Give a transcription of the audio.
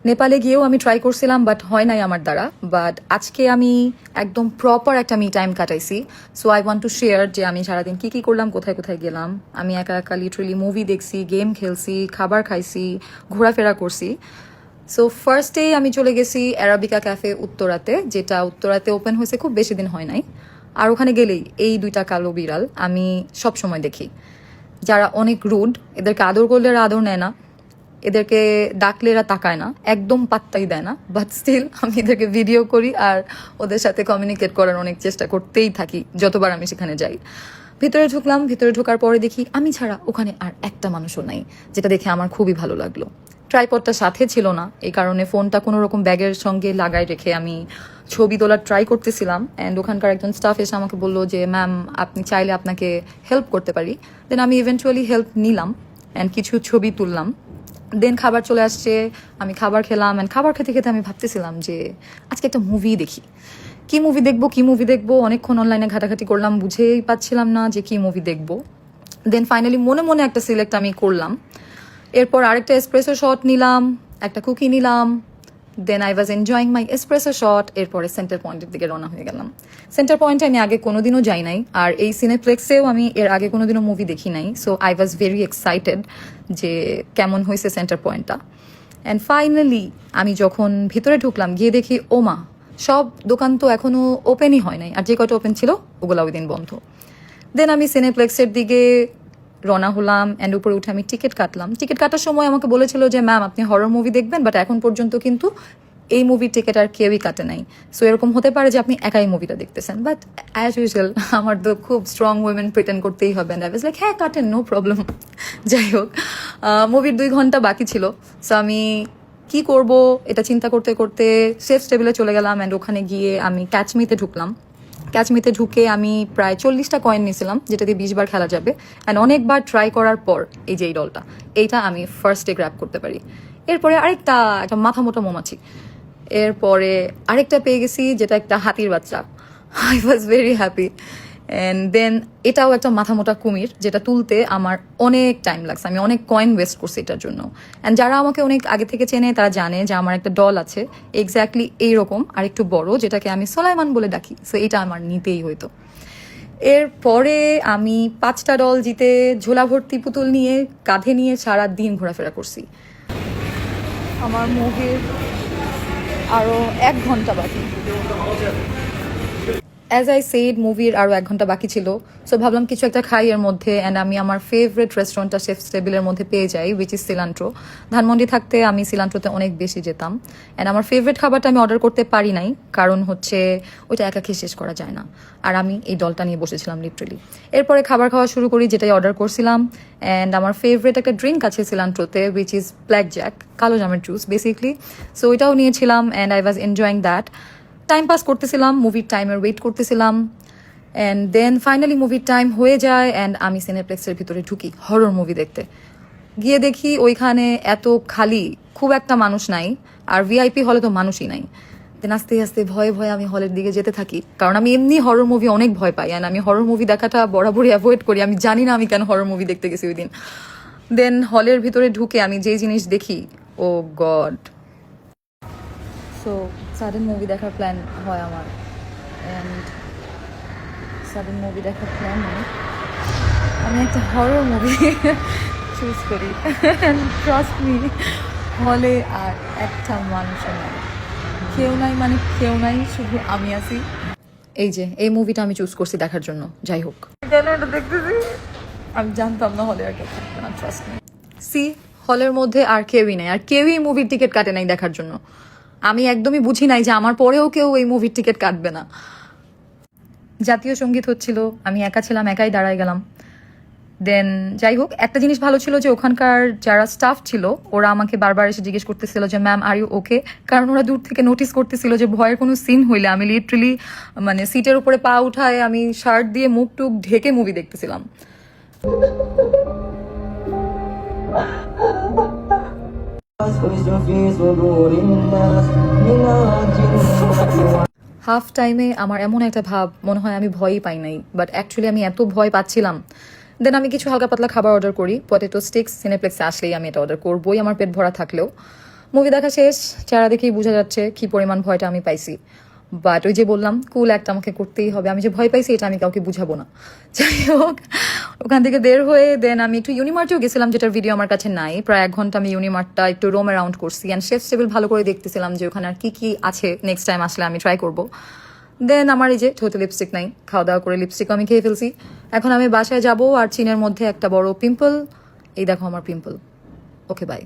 নেপালে গিয়েও আমি ট্রাই করছিলাম, বাট হয় নাই আমার দ্বারা। বাট আজকে আমি একদম প্রপার একটা মি টাইম কাটাইছি। So I want to share যে আমি সারাদিন কি কি করলাম, কোথায় কোথায় গেলাম। আমি একা একা লিটারেলি মুভি দেখছি, গেম খেলছি, খাবার খাইছি, ঘোরাফেরা করছি। সো ফার্স্টেই আমি চলে গেছি অ্যারাবিকা ক্যাফে উত্তরাতে, যেটা উত্তরাতে ওপেন হয়েছে খুব বেশি দিন হয় নাই। আর ওখানে গেলেই এই দুইটা কালো বিড়াল আমি সব সময় দেখি, যারা অনেক রুড। এদেরকে আদর করলে এরা আদর নেয় না, এদেরকে ডাকলে এরা তাকায় না, একদম পাত্তাই দেয় না। বাট স্টিল আমি এদেরকে ভিডিও করি আর ওদের সাথে কমিউনিকেট করার অনেক চেষ্টা করতেই থাকি যতবার আমি সেখানে যাই। ভিতরে ঢুকলাম, ভিতরে ঢোকার পরে দেখি আমি ছাড়া ওখানে আর একটা মানুষও নাই, যেটা দেখে আমার খুবই ভালো লাগলো। ট্রাইপডটা সাথে ছিল না, এই কারণে ফোনটা কোনো রকম ব্যাগের সঙ্গে লাগাই রেখে আমি ছবি তোলার ট্রাই করতেছিলাম। অ্যান্ড ওখানকার একজন স্টাফ এসে আমাকে বললো যে ম্যাম আপনি চাইলে আপনাকে হেল্প করতে পারি। দেন আমি ইভেন্চুয়ালি হেল্প নিলাম অ্যান্ড কিছু ছবি তুললাম। দেন খাবার চলে আসছে, আমি খাবার খেলাম। অ্যান্ড খাবার খেতে খেতে আমি ভাবতেছিলাম যে আজকে একটা মুভি দেখি, কি মুভি দেখবো। অনেকক্ষণ অনলাইনে ঘাটাঘাটি করলাম, বুঝেই পাচ্ছিলাম না যে কি মুভি দেখবো। দেন ফাইনালি মনে মনে একটা সিলেক্ট আমি করলাম। এরপর আরেকটা এসপ্রেসো শট নিলাম, একটা কুকি নিলাম। Then I was enjoying my espresso shot. এরপরে সেন্টার পয়েন্টের দিকে রওনা হয়ে গেলাম। সেন্টার পয়েন্টে আমি আগে কোনোদিনও যাই নাই, আর এই সিনেপ্লেক্সেও আমি এর আগে কোনোদিনও মুভি দেখি নাই। So I was very excited যে কেমন হয়েছে সেন্টার পয়েন্টটা। অ্যান্ড ফাইনালি আমি যখন ভিতরে ঢুকলাম, গিয়ে দেখি ওমা, সব দোকান তো এখনো ওপেনই হয় নাই, আর যে কয়টা ওপেন ছিল ওগুলো ওই দিন বন্ধ। দেন আমি সিনেপ্লেক্সের দিকে রওনা হলাম। অ্যান্ড উপরে উঠে আমি টিকিট কাটলাম। টিকিট কাটার সময় আমাকে বলেছিল যে ম্যাম আপনি হরর মুভি দেখবেন, বাট এখন পর্যন্ত কিন্তু এই মুভির টিকিট আর কেউই কাটে নাই। সো এরকম হতে পারে যে আপনি একাই মুভিটা দেখতেছেন। বাট অ্যাজ ইউজুয়াল আমার তো খুব স্ট্রং উইমেন প্রিটেন্ড করতেই হবে। অ্যান্ড আই ওয়াজ লাইক হ্যাঁ কাটেন, নো প্রবলেম। যাই হোক, মুভির 2 ঘন্টা বাকি ছিল। সো আমি কি করব এটা চিন্তা করতে করতে সেফ টেবিলে চলে গেলাম। অ্যান্ড ওখানে গিয়ে আমি ক্যাচমিতে ঢুকলাম। ক্যাচমিতে ঢুকে আমি প্রায় 40টা কয়েন নিয়েছিলাম, যেটা দিয়ে 20 বার খেলা যাবে। অ্যান্ড অনেকবার ট্রাই করার পর এই যে এই ডলটা, এইটা আমি ফার্স্টে গ্র্যাব করতে পারি। এরপরে আরেকটা একটা মাথা মোটা মৌমাছি, এরপরে আরেকটা পেয়ে গেছি যেটা একটা হাতির বাচ্চা। I was very happy. And then এটাও একটা মাথা মোটা কুমির, যেটা তুলতে আমার অনেক টাইম লাগছে, আমি অনেক কয়েন ওয়েস্ট করছি এটার জন্য। অ্যান্ড যারা আমাকে অনেক আগে থেকে চেনে তারা জানে যে আমার একটা ডল আছে এক্স্যাক্টলি এইরকম আর একটু বড়, যেটাকে আমি সোলাইমান বলে ডাকি। সো এটা আমার নিতেই হইতো। এরপরে আমি 5টা ডল জিতে ঝোলা ভর্তি পুতুল নিয়ে কাঁধে নিয়ে সারা দিন ঘোরাফেরা করছি। আমার মুভির আরও 1 ঘন্টা বাকি। অ্যাজ আই সেড মুভির আরও 1 ঘন্টা বাকি ছিল। সো ভাবলাম কিছু একটা খাই এর মধ্যে। অ্যান্ড আমি আমার ফেভারিট রেস্টুরেন্টটা শেফ টেবিলের মধ্যে পেয়ে যাই, উইচ ইজ সিলান্ট্রো। ধানমন্ডি থাকতে আমি সিলান্ট্রোতে অনেক বেশি যেতাম। অ্যান্ড আমার ফেভারিট খাবারটা আমি অর্ডার করতে পারি নাই, কারণ হচ্ছে ওইটা একা খেয়ে শেষ করা যায় না। আর আমি এই ডলটা নিয়ে বসেছিলাম লিটারেলি। এরপরে খাবার খাওয়া শুরু করি, যেটাই অর্ডার করছিলাম। অ্যান্ড আমার ফেভারিট একটা ড্রিঙ্ক আছে সিলান্ট্রোতে, উইচ ইজ ব্ল্যাক জ্যাক, কালো জামের জুস বেসিকলি। সো ওইটাও নিয়েছিলাম। And I was enjoying that. Time pass করতেছিলাম, মুভির টাইমের ওয়েট করতেছিলাম। অ্যান্ড দেন ফাইনালি মুভির টাইম হয়ে যায়। অ্যান্ড আমি সিনেপ্লেক্সের ভিতরে ঢুকি হরর মুভি দেখতে। গিয়ে দেখি ওইখানে এত খালি, খুব একটা মানুষ নাই, আর ভিআইপি হলে তো মানুষই নাই। দেন আস্তে আস্তে ভয়ে ভয়ে আমি হলের দিকে যেতে থাকি, কারণ আমি এমনি হরর মুভি অনেক ভয় পাই। অ্যান্ড আমি হরর মুভি দেখাটা বরাবরই অ্যাভয়েড করি। আমি জানি না আমি কেন হরর মুভি দেখতে গেছি ওই দিন। দেন হলের ভিতরে ঢুকে আমি যেই জিনিস দেখি, ও গড। সো সাডেন মুভি দেখার প্ল্যান হয় আমার। অ্যান্ড সাডেন মুভি দেখার প্ল্যানে আমি একটা হরর মুভি চুজ করি। ট্রাস্ট মি, হলে আর একটা মানুষও নাই, কেউ নাই, মানে কেউ নাই, শুধু আমি আছি। এই যে এই মুভিটা আমি চুজ করছি দেখার জন্য। যাই হোক, কেন এটা দেখতেছি আমি জানতাম না হলে আর কেউ থাকবে না। ট্রাস্ট মি, সি হলের মধ্যে আর কেউই নাই, আর কেউই মুভির টিকিট কাটে নাই দেখার জন্য। আমি একদমই বুঝি নাই যে আমার পরেও কেউ এই মুভির টিকিট কাটবে না। জাতীয় সঙ্গীত হচ্ছিল, আমি একা ছিলাম, একাই দাঁড়ায় গেলাম। দেন যাই হোক, একটা জিনিস ভালো ছিল যে ওখানকার যারা স্টাফ ছিল ওরা আমাকে বারবার এসে জিজ্ঞেস করতেছিল যে ম্যাম আর ইউ ওকে, কারণ ওরা দূর থেকে নোটিস করতেছিল যে ভয়ের কোনো সিন হইলে আমি লিটারেলি মানে সিটের উপরে পা উঠায় আমি শার্ট দিয়ে মুখ টুক ঢেকে মুভি দেখতেছিলাম। হাফ টাইমে আমার এমন একটা ভাব মনে হয় আমি ভয়ই পাই নাই, বাট অ্যাকচুয়ালি আমি এত ভয় পাচ্ছিলাম। দেন আমি কিছু হালকা পাতলা খাবার অর্ডার করি, পটেটো স্টিক্স। সিনেপ্লেক্সে আসলেই আমি এটা অর্ডার করবোই, আমার পেট ভরা থাকলেও। মুভি দেখা শেষ, চেহারা দেখেই বোঝা যাচ্ছে কি পরিমাণ ভয়টা আমি পাইছি। বাট ওই যে বললাম কুল একটা আমাকে করতেই হবে, আমি যে ভয় পাইছি এটা আমি কাউকে বুঝাবো না। যাই হোক, ওখান থেকে বের হয়ে দেন আমি একটু ইউনিমার্টেও গেছিলাম, যেটার ভিডিও আমার কাছে নাই। প্রায় 1 ঘন্টা আমি ইউনিমার্টটা একটু রোম অ্যারাউন্ড করছি অ্যান্ড শেফ টেবিল ভালো করে দেখতেছিলাম যে ওখানে আর কি কি আছে, নেক্সট টাইম আসলে আমি ট্রাই করবো। দেন আমার এই যে ঠোঁটে লিপস্টিক নাই, খাওয়া দাওয়া করে লিপস্টিক আমি খেয়ে ফেলছি। এখন আমি বাসায় যাব আর চিনের মধ্যে একটা বড় পিম্পল, এই দেখো আমার পিম্পল। Okay bye.